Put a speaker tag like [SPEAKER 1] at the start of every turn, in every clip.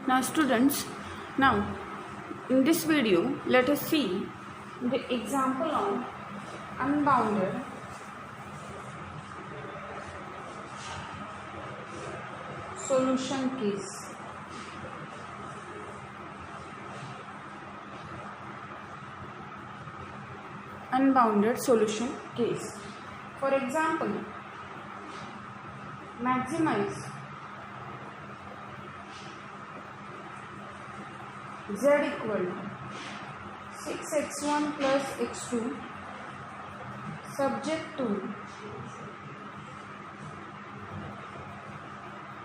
[SPEAKER 1] Now students, now in this video let us see the example on unbounded solution case. Unbounded solution case. For example, maximize z equal to 6x1 plus x2 subject to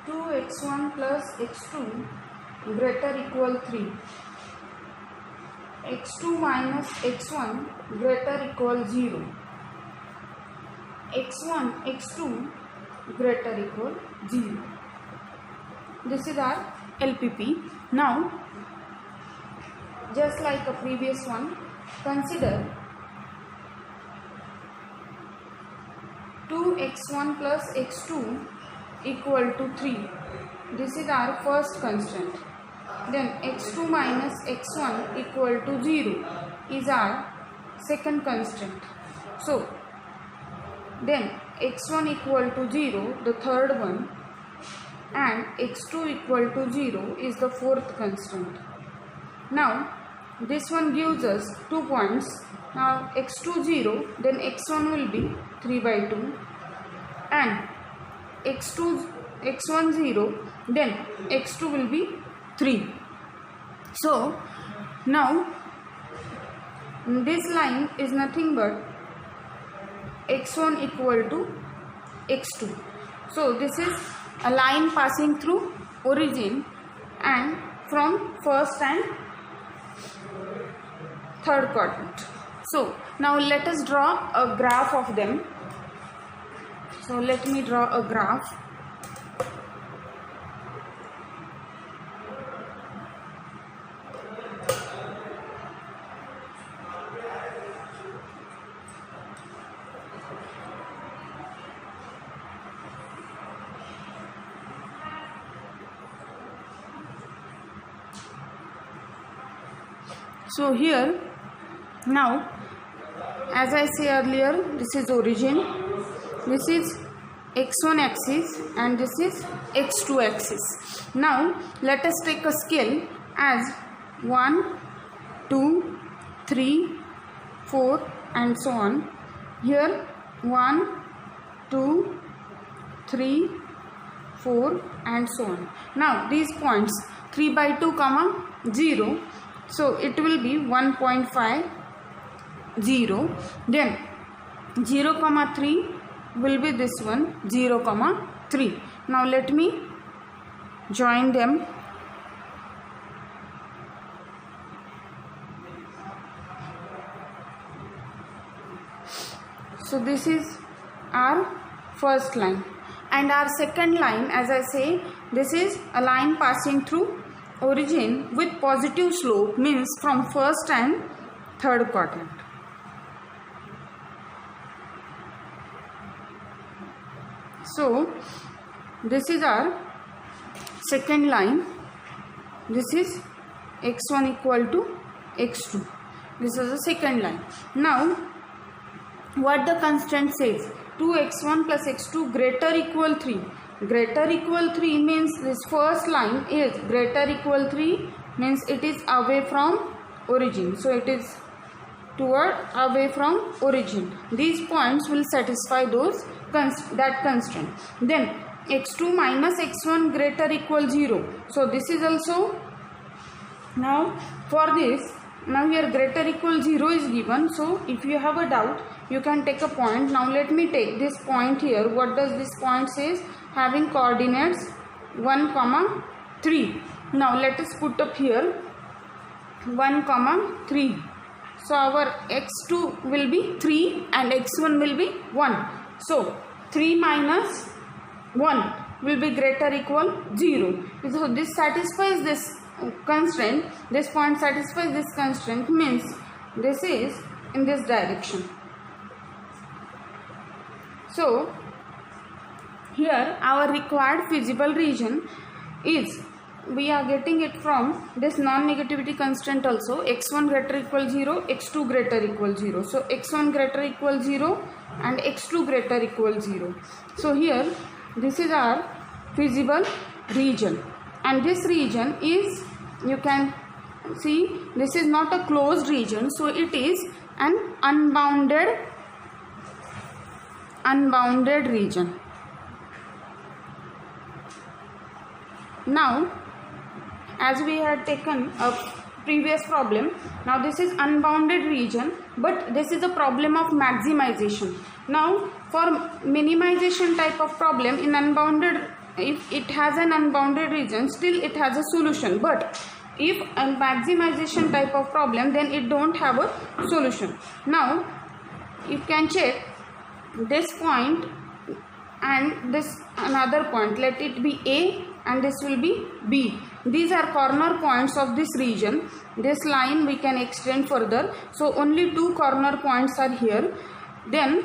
[SPEAKER 1] 2x1 plus x2 greater equal 3, x2 minus x1 greater equal 0, x1 x2 greater equal 0. This is our LPP. Now just like a previous one, consider 2x1 plus x2 equal to 3. This is our first constant. Then x2 minus x1 equal to 0 is our second constant. So then x1 equal to 0, the third one, and x2 equal to 0 is the fourth constant. Now this one gives us 2 points. Now x2 0, then x1 will be 3 by 2, and x1 0, then x2 will be 3. So now this line is nothing but x1 equal to x2. So this is a line passing through origin and from first and third quadrant. So now let us draw a graph of them. So let me draw a graph. So here, now as I say earlier, this is origin, this is x1 axis and this is x2 axis. Now let us take a scale as 1, 2, 3, 4 and so on. Here 1, 2, 3, 4 and so on. Now these points 3 by 2 comma 0. So it will be 1.5, 0. Then 0 comma 3 will be this one, 0 comma 3. Now let me join them. So this is our first line, and our second line, as I say, this is a line passing through origin with positive slope, means from first and third quadrant. So this is our second line. This is x1 equal to x2. This is the second line. Now what the constraint says, 2x1 plus x2 greater equal 3. Greater equal 3 means this first line is greater equal 3, means it is away from origin. So it is toward away from origin. These points will satisfy those that constraint. Then x2 minus x1 greater equal 0. So this is also, now for this, now here greater equal 0 is given. So if you have a doubt, you can take a point. Now let me take this point here. What does this point says? Having coordinates 1 comma 3. Now let us put up here 1 comma 3. So our x2 will be 3 and x1 will be 1. So 3 minus 1 will be greater equal 0. So this satisfies this constraint. This point satisfies this constraint, means this is in this direction. So here our required feasible region is we are getting it from this non-negativity constant also, x1 greater equal 0, x2 greater equal 0. So x1 greater equal 0 and x2 greater equal 0. So here this is our feasible region, and this region is, you can see, this is not a closed region, so it is an unbounded region. Now as we had taken a previous problem, now this is unbounded region, but this is a problem of maximization. Now for minimization type of problem in unbounded, if it has an unbounded region, still it has a solution, but if a maximization type of problem, then it don't have a solution. Now you can check this point and this another point, let it be A and this will be B. These are corner points of this region. This line we can extend further, so only 2 corner points are here. Then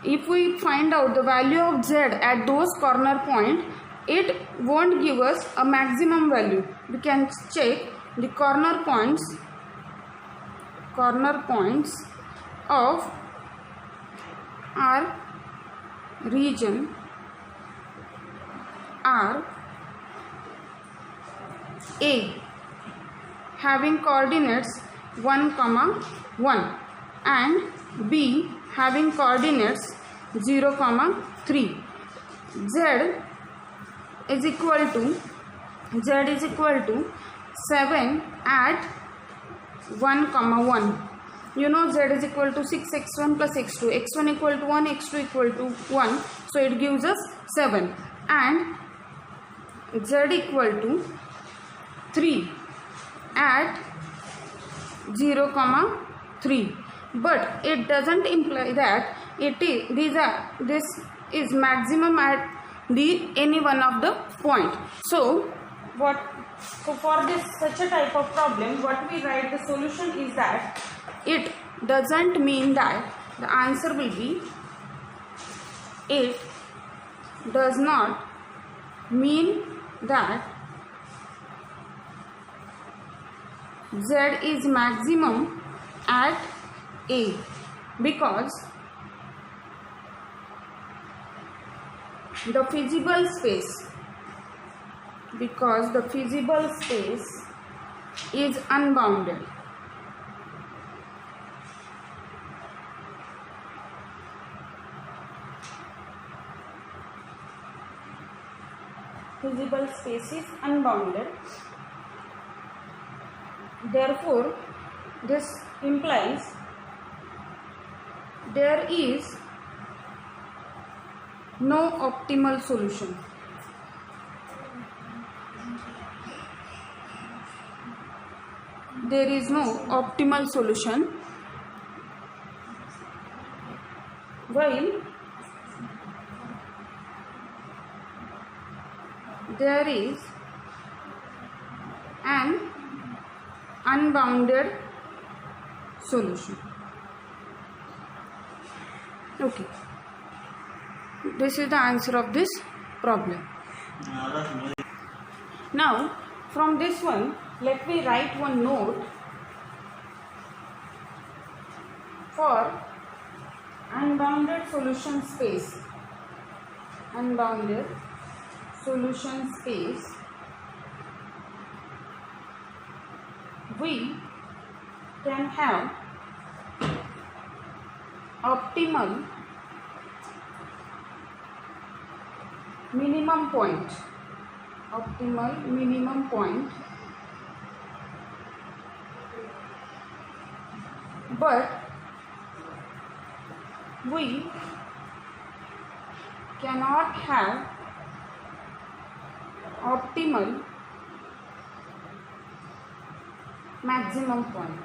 [SPEAKER 1] if we find out the value of Z at those corner points, it won't give us a maximum value. We can check the corner points of our region are A having coordinates 1, 1 and B having coordinates 0, 3. Z is equal to 7 at 1, 1. You know Z is equal to 6x1 plus x2. x1 equal to 1, x2 equal to 1. So it gives us 7. And Z equal to 3 at 0, 3. But it doesn't imply that this is maximum at any one of the point. So for this such a type of problem, what we write the solution is that it doesn't mean that the answer will be, it does not mean that Z is maximum at A, because the feasible space is unbounded. Feasible space is unbounded. Therefore, this implies there is no optimal solution. There is no optimal solution, while there is an unbounded solution. Okay, this is the answer of this problem. Now from this one, let me write one note for unbounded solution space. Unbounded solution space, we can have optimal minimum point. Optimal minimum point, but we cannot have optimal maximum point.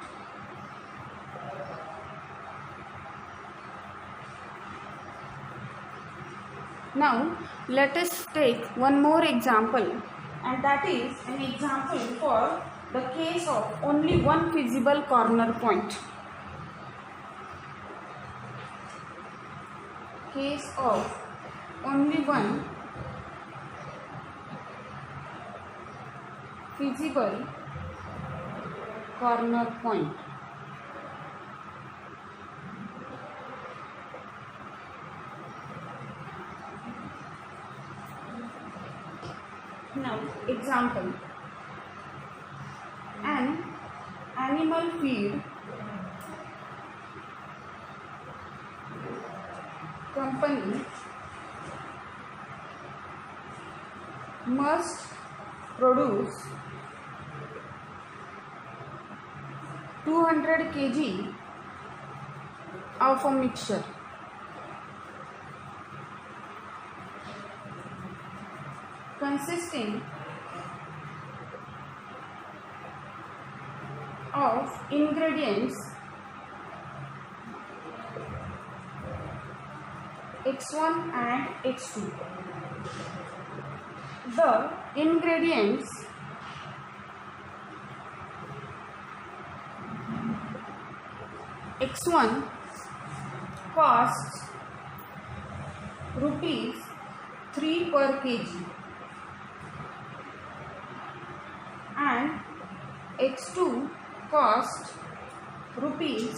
[SPEAKER 1] Now let us take one more example, and that is an example for the case of only one feasible corner point. Case of only one feasible corner point. Now, example. An animal feed company must produce 200 kg of a mixture consisting of ingredients X1 and X2. The ingredients X1 costs rupees 3 per kg and X2 cost rupees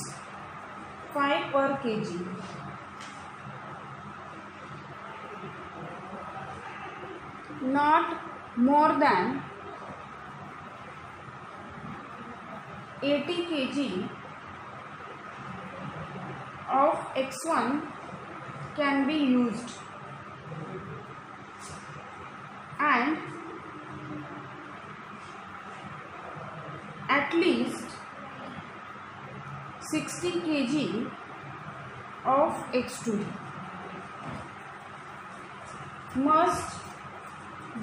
[SPEAKER 1] 5 per kg. Not more than 80 kg of X1 can be used and at least 60 kg of X2 must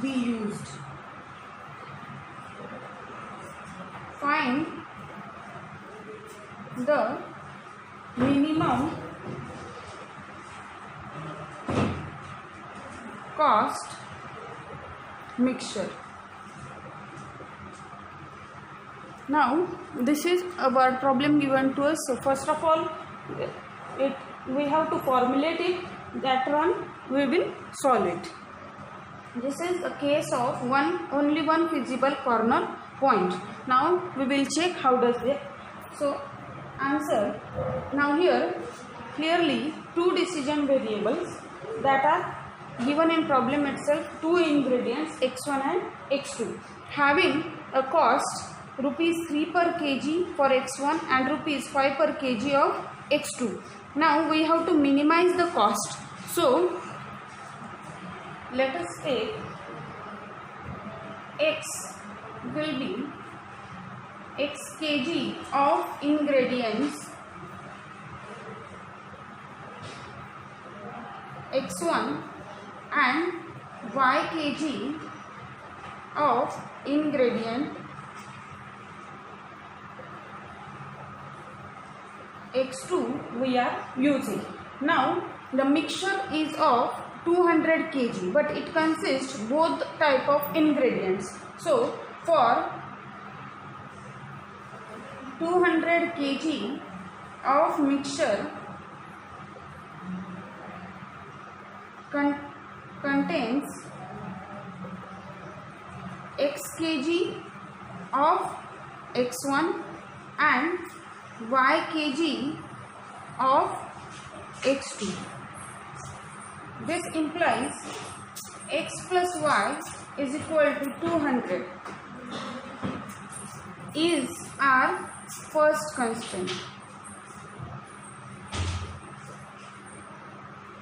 [SPEAKER 1] be used. Find the minimum cost mixture. Now this is our problem given to us. So first of all, we have to formulate it. That one we will solve it. This is a case of only one feasible corner point. Now we will check how does it. So answer. Now here clearly two decision variables that are given in problem itself, two ingredients X1 and X2 having a cost rupees 3 per kg for X1 and rupees 5 per kg of X2. Now we have to minimize the cost. So let us take X will be X kg of ingredients X1 and Y kg of ingredient X2 we are using. Now the mixture is of 200 kg but it consists both type of ingredients. So for 200 kg of mixture contains X kg of X1 and Y kg of X2. This implies X plus Y is equal to 200 is our first constant.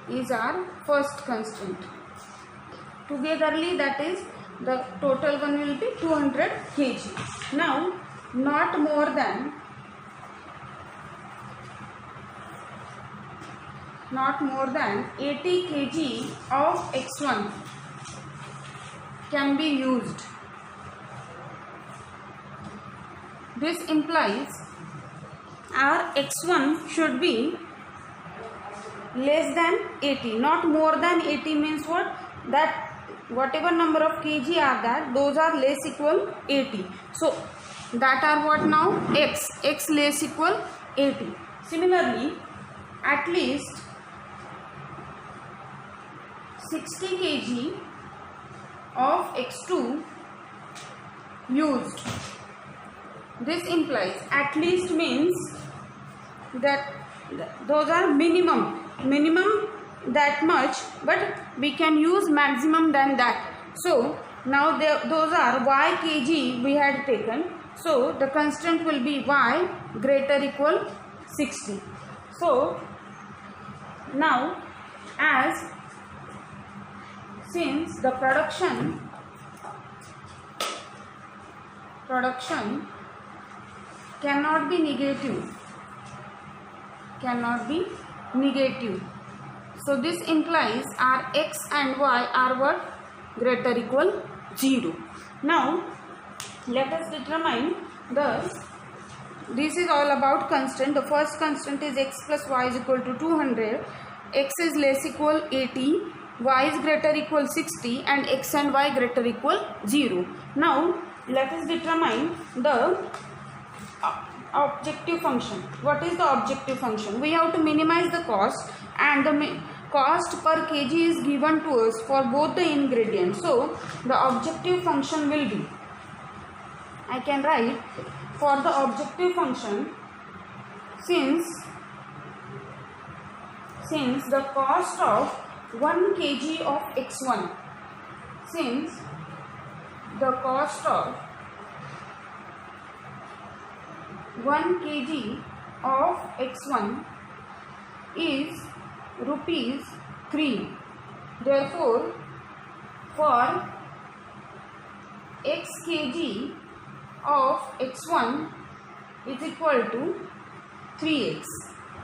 [SPEAKER 1] Is our first constant. Togetherly that is the total one will be 200 kg. Now not more than 80 kg of X1 can be used. This implies our X1 should be less than 80, not more than 80 means what? That whatever number of kg are that, those are less equal 80. So that are what now? X less equal 80. Similarly, at least 60 kg of X2 used. This implies at least means that those are minimum that much, but we can use maximum than that. So now those are y kg we had taken. So the constant will be y greater equal 60. So now since the production cannot be negative, so this implies our x and y are what? Greater equal 0. Now let us determine this is all about constant. The first constant is x plus y is equal to 200, x is less equal 80, y is greater equal 60, and x and y greater equal 0. Now let us determine the objective function. What is the objective function? We have to minimize the cost, and the cost per kg is given to us for both the ingredients. So the objective function will be, I can write for the objective function, since the cost of 1 kg of x1, since the cost of 1 kg of x1 is rupees 3. Therefore, for x kg of x1 is equal to 3x.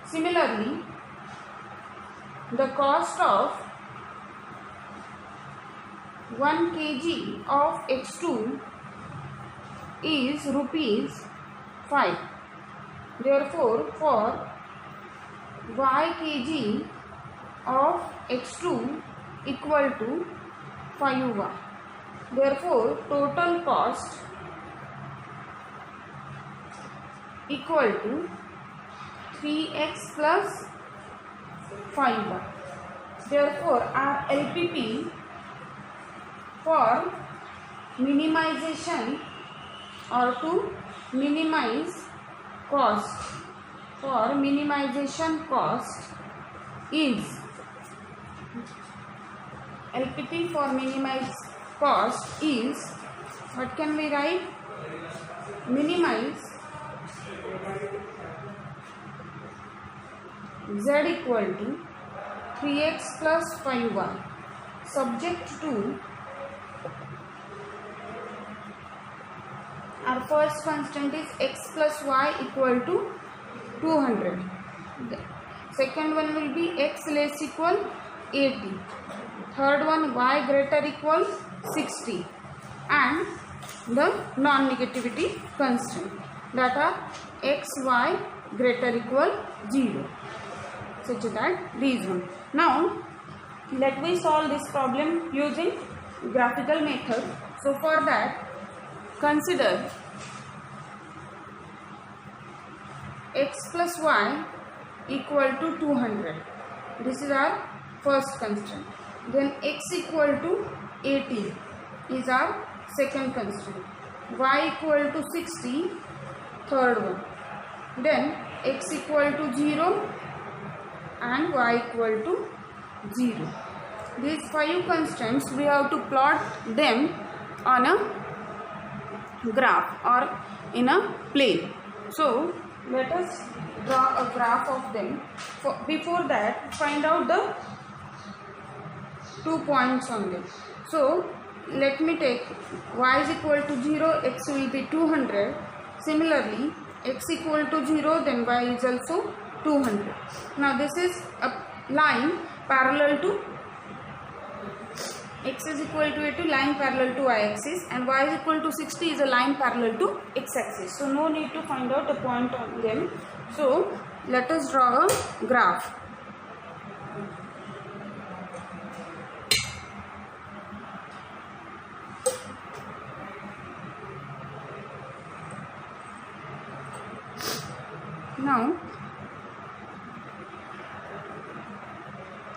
[SPEAKER 1] Similarly, the cost of 1 kg of x2 is rupees 5. Therefore, for y kg of x2 equal to 5y. Therefore, total cost equal to 3x plus 5y. Therefore, our LPP for minimization or to minimize cost, for minimization cost is LPP for minimize cost is, what can we write? Minimize z equal to 3x plus 5y, subject to our first constant is x plus y equal to 200. The second one will be x less equal 80. Third one y greater equal 60, and the non-negativity constant, that are x, y greater equal 0, such that these one. Now let me solve this problem using graphical method. So for that, consider x plus y equal to 200. This is our first constant. Then x equal to 80 is our second constant. Y equal to 60, third one. Then x equal to 0 and y equal to 0. These 5 constants we have to plot them on a graph or in a plane. So let us draw a graph of them. Before that, find out the 2 points on them. So let me take y is equal to 0, x will be 200. Similarly, x equal to 0, then y is also 200. Now this is a line parallel to x is equal to 80, line parallel to y axis, and y is equal to 60 is a line parallel to x axis. So no need to find out a point on them. So let us draw a graph.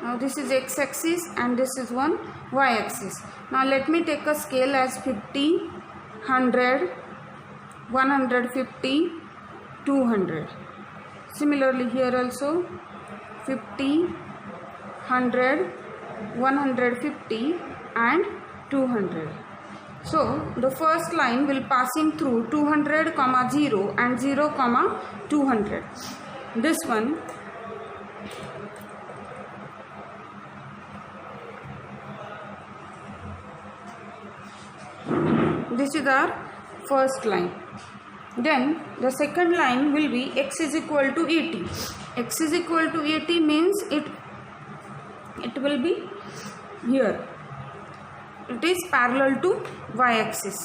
[SPEAKER 1] Now this is x axis and this is one y axis. Now let me take a scale as 50, 100, 150, 200. Similarly here also 50, 100, 150 and 200. So the first line will passing through 200, 0 and 0, 200. This one this is our first line. Then the second line will be x is equal to 80. X is equal to 80 means it will be here. It is parallel to y-axis.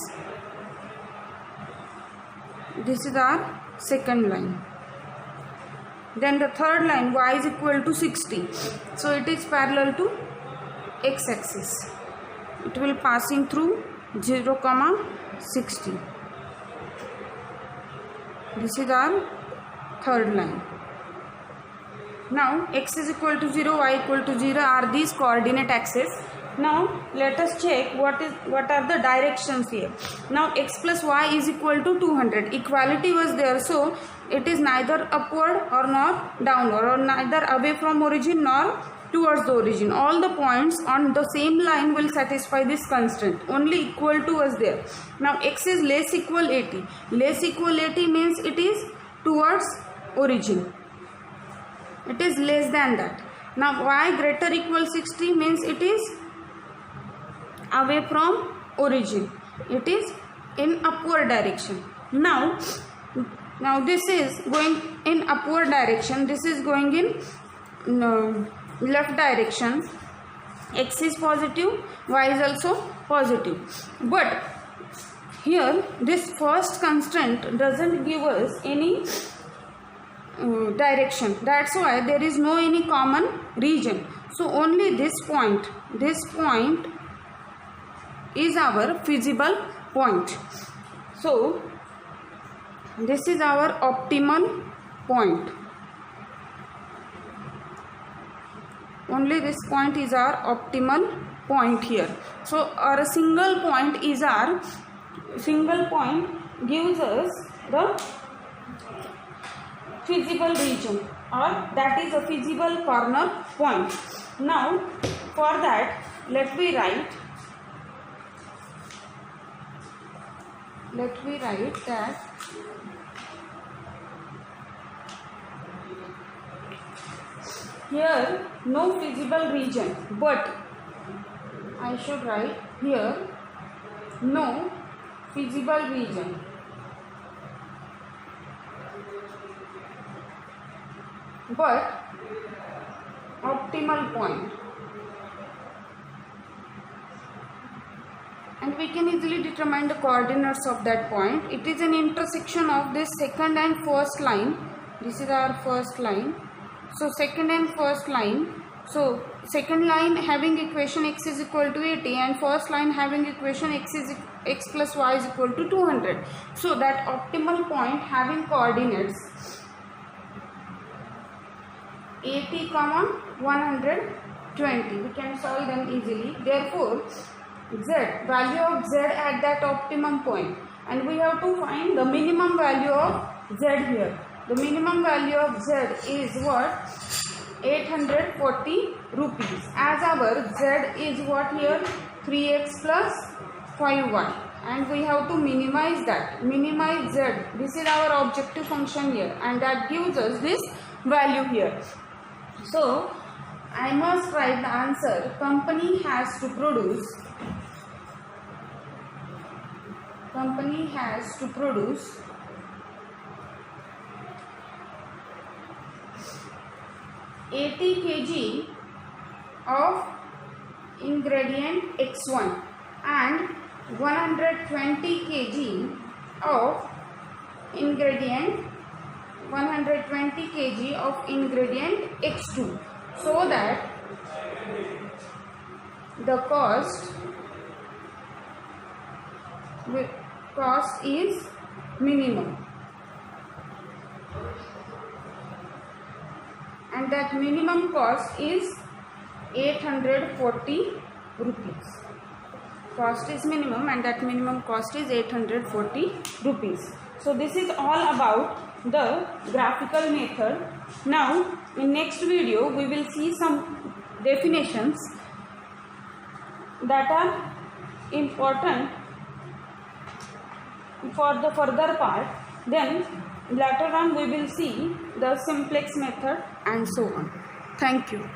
[SPEAKER 1] This is our second line. Then the third line, y is equal to 60. So it is parallel to x-axis. It will passing through 0, 60. This is our third line. Now x is equal to 0, y equal to 0 are these coordinate axes. Now let us check what are the directions here. Now x plus y is equal to 200. Equality was there, so it is neither upward or nor downward, or neither away from origin nor towards the origin. All the points on the same line will satisfy this constraint. Only equal to was there. Now x is less equal 80. Less equal 80 means it is towards origin. It is less than that. Now y greater equal 60 means it is away from origin. It is in upward direction. Now this is going in upward direction. This is going in left direction. X is positive, y is also positive. But here this first constraint doesn't give us any direction. That's why there is no any common region. So only this point is our feasible point. So this is our optimal point. Only this point is our optimal point here. So our single point gives us the feasible region, or that is a feasible corner point. Now for that let me write that here no feasible region, but I should write here no feasible region. But optimal point. And we can easily determine the coordinates of that point. It is an intersection of this second and first line. This is our first line. So second and first line. So second line having equation x is equal to 80 and first line having equation x plus y is equal to 200. So that optimal point having coordinates 80, 120. We can solve them easily. Therefore, value of z at that optimum point, and we have to find the minimum value of z here. The minimum value of z is what? 840 rupees. As our z is what here? 3x plus 5y, and we have to minimize that. Minimize z. This is our objective function here, and that gives us this value here. So I must write the answer. Company has to produce 80 kg of ingredient X1 and 120 kg of ingredient X2, so that the cost is minimum, and that minimum cost is 840 rupees. cost is minimum, and that minimum cost is 840 rupees. So this is all about the graphical method. Now in next video we will see some definitions that are important for the further part. Then later on we will see the simplex method and so on. Thank you.